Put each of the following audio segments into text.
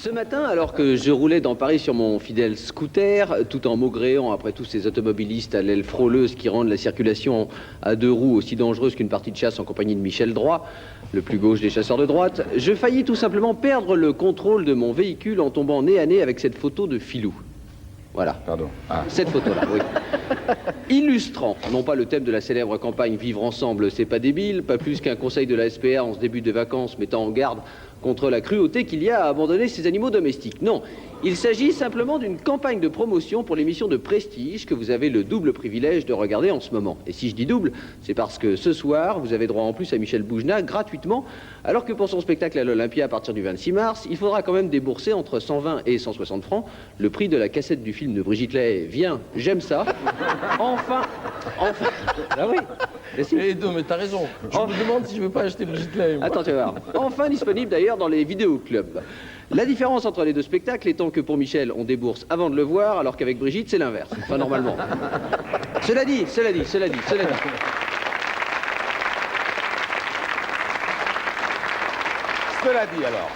Ce matin, alors que je roulais dans Paris sur mon fidèle scooter, tout en maugréant après tous ces automobilistes à l'aile frôleuse qui rendent la circulation à deux roues aussi dangereuse qu'une partie de chasse en compagnie de Michel Droit, le plus gauche des chasseurs de droite, je faillis tout simplement perdre le contrôle de mon véhicule en tombant nez à nez avec cette photo de Filou. Voilà. Pardon. Ah. Cette photo-là, oui. Illustrant, non pas le thème de la célèbre campagne Vivre ensemble, c'est pas débile, pas plus qu'un conseil de la SPA en ce début de vacances mettant en garde contre la cruauté qu'il y a à abandonner ces animaux domestiques. Non, il s'agit simplement d'une campagne de promotion pour l'émission de prestige que vous avez le double privilège de regarder en ce moment. Et si je dis double, c'est parce que ce soir, vous avez droit en plus à Michel Boujna gratuitement, alors que pour son spectacle à l'Olympia à partir du 26 mars, il faudra quand même débourser entre 120 et 160 francs le prix de la cassette du film de Brigitte Lahaie. Viens, j'aime ça. Enfin. Ah oui. Mais non, mais t'as raison. Je me demande si je veux pas acheter Brigitte Lahaie. Attends, tu vas voir. Enfin disponible d'ailleurs dans les vidéoclubs. La différence entre les deux spectacles étant que pour Michel, on débourse avant de le voir, alors qu'avec Brigitte, c'est l'inverse. Enfin, normalement. Cela dit. Cela dit alors.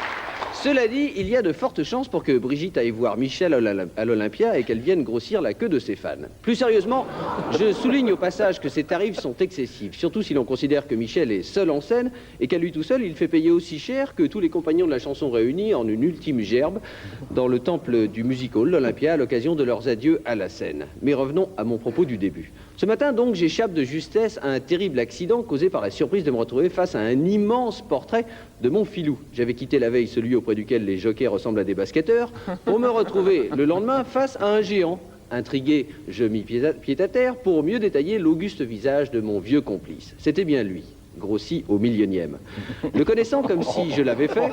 Cela dit, il y a de fortes chances pour que Brigitte aille voir Michel à l'Olympia et qu'elle vienne grossir la queue de ses fans. Plus sérieusement, je souligne au passage que ces tarifs sont excessifs, surtout si l'on considère que Michel est seul en scène et qu'à lui tout seul, il fait payer aussi cher que tous les compagnons de la chanson réunis en une ultime gerbe dans le temple du music hall, l'Olympia, à l'occasion de leurs adieux à la scène. Mais revenons à mon propos du début. Ce matin, donc, j'échappe de justesse à un terrible accident causé par la surprise de me retrouver face à un immense portrait de mon Filou. J'avais quitté la veille celui auprès duquel les jockeys ressemblent à des basketteurs, pour me retrouver le lendemain face à un géant. Intrigué, je mis pied à terre pour mieux détailler l'auguste visage de mon vieux complice. C'était bien lui, grossi au millionième. Le connaissant comme si je l'avais fait...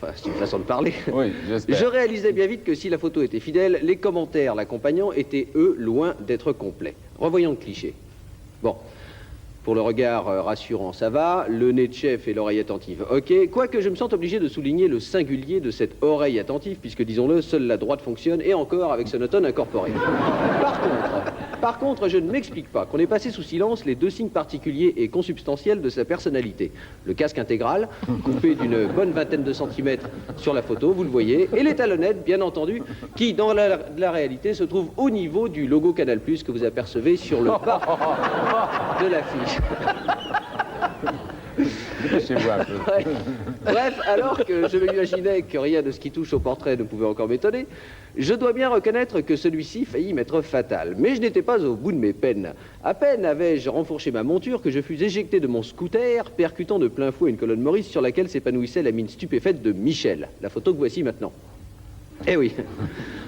Enfin, c'est une façon de parler. Oui, j'espère. Je réalisais bien vite que si la photo était fidèle, les commentaires l'accompagnant étaient, eux, loin d'être complets. Revoyons le cliché. Bon, pour le regard rassurant, ça va. Le nez de chef et l'oreille attentive, ok. Quoique je me sente obligé de souligner le singulier de cette oreille attentive, puisque, disons-le, seule la droite fonctionne, et encore avec son automne incorporé. Par contre, je ne m'explique pas qu'on ait passé sous silence les deux signes particuliers et consubstantiels de sa personnalité. Le casque intégral, coupé d'une bonne vingtaine de centimètres sur la photo, vous le voyez, et les talonnettes, bien entendu, qui, dans la réalité, se trouvent au niveau du logo Canal+, que vous apercevez sur le bas de l'affiche. Dépêchez-vous un peu. Ouais. Bref, alors que je m'imaginais que rien de ce qui touche au portrait ne pouvait encore m'étonner, je dois bien reconnaître que celui-ci faillit m'être fatal. Mais je n'étais pas au bout de mes peines. À peine avais-je renfourché ma monture que je fus éjecté de mon scooter, percutant de plein fouet une colonne Maurice sur laquelle s'épanouissait la mine stupéfaite de Michel. La photo que voici maintenant. Eh oui,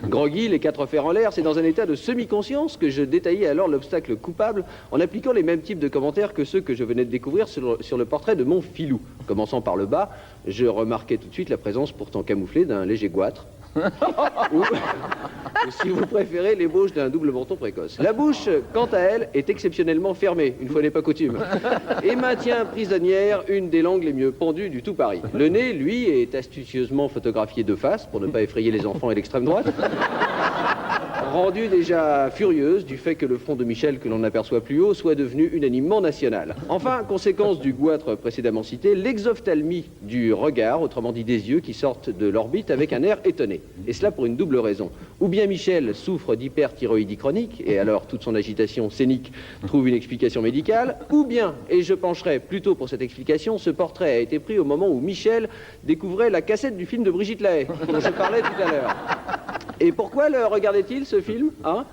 groggy, les quatre fers en l'air, c'est dans un état de semi-conscience que je détaillais alors l'obstacle coupable en appliquant les mêmes types de commentaires que ceux que je venais de découvrir sur le portrait de mon Filou. Commençant par le bas, je remarquais tout de suite la présence pourtant camouflée d'un léger goitre. ou si vous préférez, l'ébauche d'un double menton précoce. La bouche, quant à elle, est exceptionnellement fermée, une fois n'est pas coutume, et maintient prisonnière une des langues les mieux pendues du tout Paris. Le nez, lui, est astucieusement photographié de face, pour ne pas effrayer les enfants et l'extrême droite, rendue déjà furieuse du fait que le front de Michel, que l'on n'aperçoit plus haut, soit devenu unanimement national. Enfin, conséquence du goitre précédemment cité, l'exophthalmie du regard, autrement dit des yeux qui sortent de l'orbite avec un air étonné. Et cela pour une double raison. Ou bien Michel souffre d'hyperthyroïdie chronique, et alors toute son agitation scénique trouve une explication médicale, ou bien, et je pencherai plutôt pour cette explication, ce portrait a été pris au moment où Michel découvrait la cassette du film de Brigitte Lahaie, dont je parlais tout à l'heure. Et pourquoi le regardait-il, ce film, hein?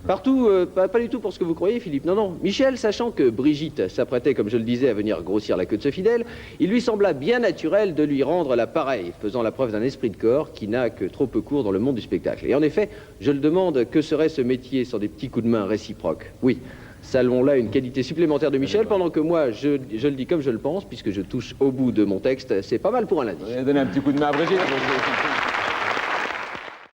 Partout, pas du tout pour ce que vous croyez, Philippe. Non. Michel, sachant que Brigitte s'apprêtait, comme je le disais, à venir grossir la queue de ce fidèle, il lui sembla bien naturel de lui rendre la pareille, faisant la preuve d'un esprit de corps qui n'a que trop peu cours dans le monde du spectacle. Et en effet, je le demande, que serait ce métier sans des petits coups de main réciproques? Oui, saluons là une qualité supplémentaire de Michel, pendant que moi, je le dis comme je le pense, puisque je touche au bout de mon texte. C'est pas mal pour un lundi. Vous allez donner un petit coup de main à Brigitte.